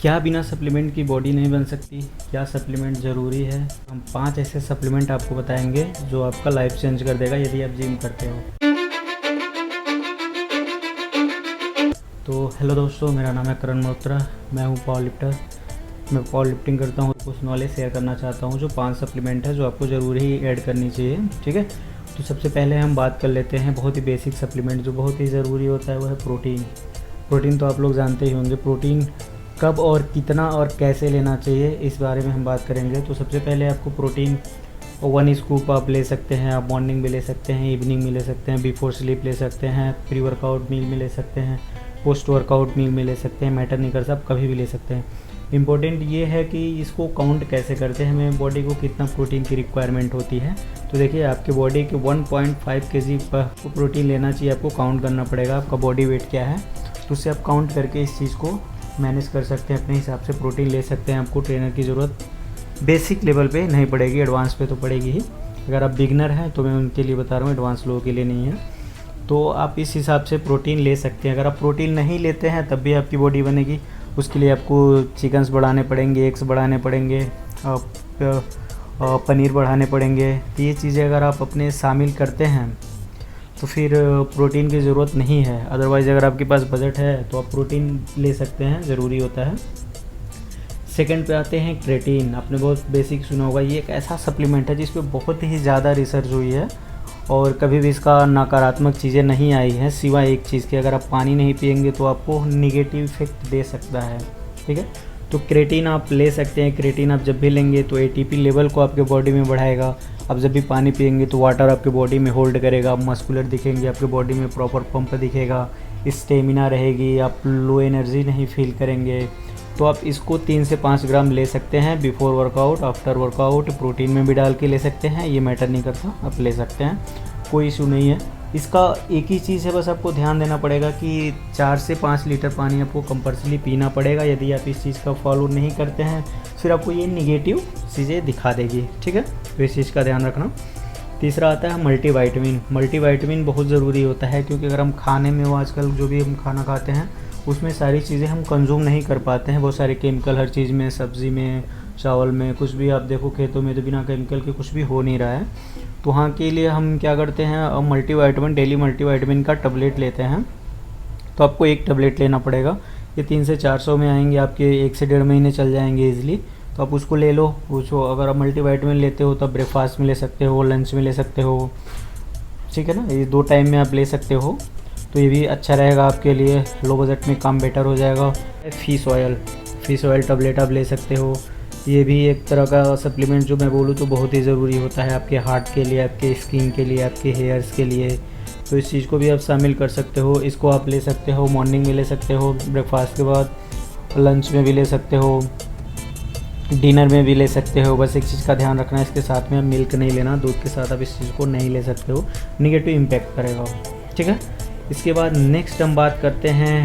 क्या बिना सप्लीमेंट की बॉडी नहीं बन सकती? क्या सप्लीमेंट ज़रूरी है? हम 5 ऐसे सप्लीमेंट आपको बताएंगे जो आपका लाइफ चेंज कर देगा यदि आप जिम करते हो। तो हेलो दोस्तों, मेरा नाम है करण मल्होत्रा। मैं हूँ पावर लिफ्टर। मैं पावर लिफ्टिंग करता हूँ। कुछ नॉलेज शेयर करना चाहता हूँ जो 5 सप्लीमेंट है जो आपको ज़रूर ही ऐड करनी चाहिए। ठीक है, तो सबसे पहले हम बात कर लेते हैं बहुत ही बेसिक सप्लीमेंट जो बहुत ही ज़रूरी होता है, वो है प्रोटीन। प्रोटीन तो आप लोग जानते ही होंगे। प्रोटीन कब और कितना और कैसे लेना चाहिए इस बारे में हम बात करेंगे। तो सबसे पहले आपको प्रोटीन 1 स्कूप आप ले सकते हैं। आप मॉर्निंग में ले सकते हैं, इवनिंग में ले सकते हैं, बिफोर स्लीप ले सकते हैं, प्री वर्कआउट मील में ले सकते हैं, पोस्ट वर्कआउट मील में ले सकते हैं। मैटर नहीं करता, आप कभी भी ले सकते हैं। इम्पोर्टेंट ये है कि इसको काउंट कैसे करते हैं, हमें बॉडी को कितना प्रोटीन की रिक्वायरमेंट होती है। तो देखिए, आपके बॉडी के 1.5 kg को प्रोटीन लेना चाहिए। आपको काउंट करना पड़ेगा आपका बॉडी वेट क्या है, तो उससे आप काउंट करके इस चीज़ को मैनेज कर सकते हैं। अपने हिसाब से प्रोटीन ले सकते हैं। आपको ट्रेनर की ज़रूरत बेसिक लेवल पे नहीं पड़ेगी, एडवांस पे तो पड़ेगी ही। अगर आप बिगनर हैं तो मैं उनके लिए बता रहा हूँ, एडवांस लोगों के लिए नहीं है। तो आप इस हिसाब से प्रोटीन ले सकते हैं। अगर आप प्रोटीन नहीं लेते हैं तब भी आपकी बॉडी बनेगी। उसके लिए आपको चिकन्स बढ़ाने पड़ेंगे, एग्स बढ़ाने पड़ेंगे, पनीर बढ़ाने पड़ेंगे। तो ये चीज़ें अगर आप अपने शामिल करते हैं तो फिर प्रोटीन की ज़रूरत नहीं है। अदरवाइज़ अगर आपके पास बजट है तो आप प्रोटीन ले सकते हैं, ज़रूरी होता है। सेकंड पे आते हैं क्रेटीन। आपने बहुत बेसिक सुना होगा। ये एक ऐसा सप्लीमेंट है जिस पे बहुत ही ज़्यादा रिसर्च हुई है और कभी भी इसका नकारात्मक चीज़ें नहीं आई हैं, सिवाय एक चीज़ के, अगर आप पानी नहीं पिएंगे तो आपको निगेटिव इफेक्ट दे सकता है। ठीक है, तो क्रेटीन आप ले सकते हैं। क्रेटीन आप जब भी लेंगे तो एटीपी लेवल को आपके बॉडी में बढ़ाएगा। आप जब भी पानी पिएंगे तो वाटर आपके बॉडी में होल्ड करेगा, मस्कुलर दिखेंगे, आपके बॉडी में प्रॉपर पंप दिखेगा, स्टेमिना रहेगी, आप लो एनर्जी नहीं फील करेंगे। तो आप इसको 3 से 5 ग्राम ले सकते हैं before workout, after workout. Protein में भी डाल के ले सकते हैं, ये मैटर नहीं करता, आप ले सकते हैं, कोई इशू नहीं है। इसका एक ही चीज़ है, बस आपको ध्यान देना पड़ेगा कि 4 से 5 लीटर पानी आपको कंपल्सरी पीना पड़ेगा। यदि आप इस चीज़ का फॉलो नहीं करते हैं फिर आपको ये निगेटिव चीज़ें दिखा देगी। ठीक है, तो इस चीज़ का ध्यान रखना। तीसरा आता है मल्टीवाइटामिन। मल्टीवाइटामिन बहुत ज़रूरी होता है क्योंकि अगर हम खाने में वो आजकल जो भी हम खाना खाते हैं उसमें सारी चीज़ें हम कंज्यूम नहीं कर पाते हैं। बहुत सारे केमिकल हर चीज़ में, सब्ज़ी में, चावल में, कुछ भी आप देखो खेतों में तो बिना केमिकल के कुछ भी हो नहीं रहा है। तो वहाँ के लिए हम क्या करते हैं, मल्टीवाइटामिन, डेली मल्टीवाइटामिन का टैबलेट लेते हैं। तो आपको 1 टैबलेट लेना पड़ेगा। ये 300 से 400 में आएंगे, आपके 1 से 1.5 महीने चल जाएंगे ईजिली। तो आप उसको ले लो। उसको अगर आप मल्टीवाइटामिन लेते हो तो आप ब्रेकफास्ट में ले सकते हो, लंच में ले सकते हो। ठीक है ना, ये 2 टाइम में आप ले सकते हो। तो ये भी अच्छा रहेगा आपके लिए, लो बजट में काम बेटर हो जाएगा। फिश ऑयल टैबलेट आप ले सकते हो। ये भी एक तरह का सप्लीमेंट जो मैं बोलूँ तो बहुत ही ज़रूरी होता है आपके हार्ट के लिए, आपके स्किन के लिए, आपके हेयर्स के लिए। तो इस चीज़ को भी आप शामिल कर सकते हो। इसको आप ले सकते हो, मॉर्निंग में ले सकते हो, ब्रेकफास्ट के बाद, लंच में भी ले सकते हो, डिनर में भी ले सकते हो। बस एक चीज़ का ध्यान रखना है, इसके साथ में आप मिल्क नहीं लेना, दूध के साथ आप इस चीज़ को नहीं ले सकते हो, निगेटिव इम्पैक्ट करेगा। ठीक है, इसके बाद नेक्स्ट हम बात करते हैं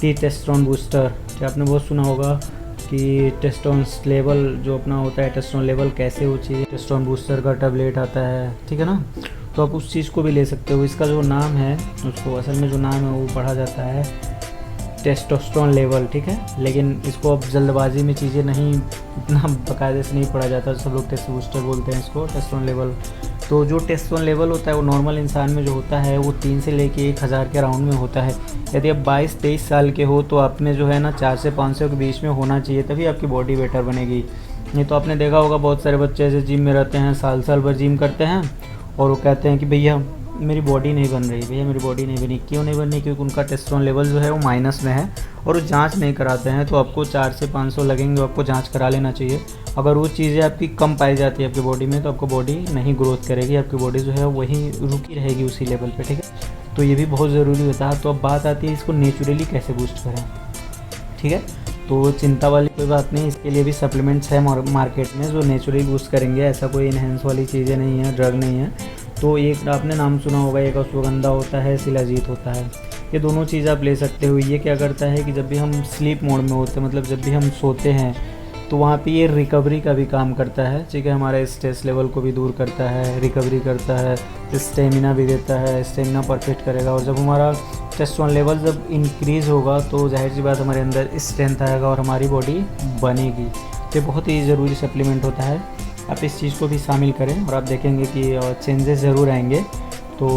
टेस्टोस्टेरोन बूस्टर। जो आपने बहुत सुना होगा कि टेस्टोस्टेरोन लेवल जो अपना होता है, टेस्टोस्टेरोन लेवल कैसे हो चाहिए, टेस्टोस्टेरोन बूस्टर का टैबलेट आता है। ठीक है ना, तो आप उस चीज़ को भी ले सकते हो। इसका जो नाम है, उसको असल में जो नाम है वो पढ़ा जाता है टेस्टोस्टेरोन लेवल। ठीक है, लेकिन इसको अब जल्दबाजी में चीज़ें नहीं, इतना बाकायदे से नहीं पढ़ा जाता, सब लोग टेस्ट बूस्टर बोलते हैं इसको, टेस्टोस्टेरोन लेवल। तो जो टेस्टोस्टेरोन लेवल होता है वो नॉर्मल इंसान में जो होता है वो 3 से लेके 1000 के राउंड में होता है। यदि आप 22-23 साल के हो तो आपने जो है ना 4 से 500 के बीच में होना चाहिए, तभी आपकी बॉडी बेटर बनेगी। नहीं तो आपने देखा होगा बहुत सारे बच्चे ऐसे जिम में रहते हैं, साल भर जिम करते हैं और वो कहते हैं कि भैया मेरी बॉडी नहीं बन रही, भैया मेरी बॉडी नहीं बनी। क्यों नहीं बन रही? क्योंकि उनका टेस्टोस्टेरोन लेवल जो है वो माइनस में है और वो जांच नहीं कराते हैं। तो आपको 4 से 500 लगेंगे, आपको जांच करा लेना चाहिए। अगर वो चीज़ें आपकी कम पाई जाती है आपकी बॉडी में तो आपको बॉडी नहीं ग्रोथ करेगी, आपकी बॉडी जो है वहीं रुकी रहेगी उसी लेवल पे। ठीक है, तो ये भी बहुत ज़रूरी होता है। तो अब बात आती है इसको नेचुरली कैसे बूस्ट करें। ठीक है, तो चिंता वाली कोई बात नहीं, इसके लिए भी सप्लीमेंट्स है मार्केट में जो नेचुरली बूस्ट करेंगे। ऐसा कोई इनहेंस वाली चीज़ें नहीं है, ड्रग नहीं है। तो एक आपने नाम सुना होगा, एक अश्वगंधा होता है, शिलाजीत होता है। ये दोनों चीज़ आप ले सकते हो। ये क्या करता है कि जब भी हम स्लीप मोड में होते हैं, मतलब जब भी हम सोते हैं तो वहाँ पे ये रिकवरी का भी काम करता है, ठीक है। हमारे स्ट्रेस लेवल को भी दूर करता है, रिकवरी करता है, स्टेमिना भी देता है, स्टेमिना परफेक्ट करेगा। और जब हमारा टेस्टोस्टेरोन लेवल जब इंक्रीज़ होगा तो जाहिर सी बात हमारे अंदर स्ट्रेंथ आएगा और हमारी बॉडी बनेगी। तो बहुत ही ज़रूरी सप्लीमेंट होता है, आप इस चीज़ को भी शामिल करें और आप देखेंगे कि चेंजेस ज़रूर आएंगे। तो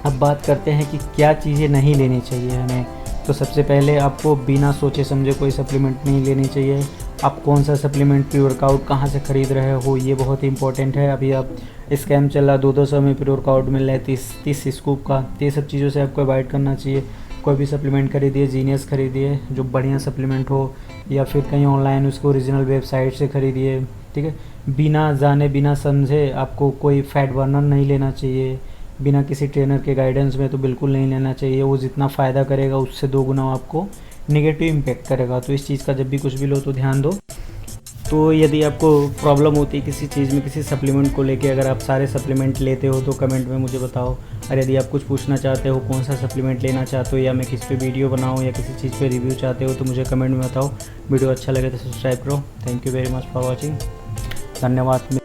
अब बात करते हैं कि क्या चीज़ें नहीं लेनी चाहिए हमें। तो सबसे पहले आपको बिना सोचे समझे कोई सप्लीमेंट नहीं लेनी चाहिए। आप कौन सा सप्लीमेंट प्री वर्कआउट कहाँ से ख़रीद रहे हो, ये बहुत ही इंपॉर्टेंट है। अभी आप स्कैम चल रहा, 200 में प्री वर्कआउट मिल रहा है 30 स्कूप का। तो ये सब चीज़ों से आपको अवॉइड करना चाहिए। कोई भी सप्लीमेंट खरीदिए, जीनियस खरीदिए जो बढ़िया सप्लीमेंट हो, या फिर कहीं ऑनलाइन उसको ओरिजिनल वेबसाइट से खरीदिए, ठीक है। बिना जाने बिना समझे आपको कोई फैट बर्नर नहीं लेना चाहिए, बिना किसी ट्रेनर के गाइडेंस में तो बिल्कुल नहीं लेना चाहिए। वो जितना फ़ायदा करेगा उससे 2 गुना आपको नेगेटिव इम्पैक्ट करेगा। तो इस चीज़ का जब भी कुछ भी लो तो ध्यान दो। तो यदि आपको प्रॉब्लम होती है किसी चीज़ में, किसी सप्लीमेंट को लेके, अगर आप सारे सप्लीमेंट लेते हो तो कमेंट में मुझे बताओ। और यदि आप कुछ पूछना चाहते हो, कौन सा सप्लीमेंट लेना चाहते हो, या मैं किस पे वीडियो बनाऊँ या किसी चीज़ पे रिव्यू चाहते हो, तो मुझे कमेंट में बताओ। वीडियो अच्छा लगे तो सब्सक्राइब करो। Thank you very much for watching. धन्यवाद।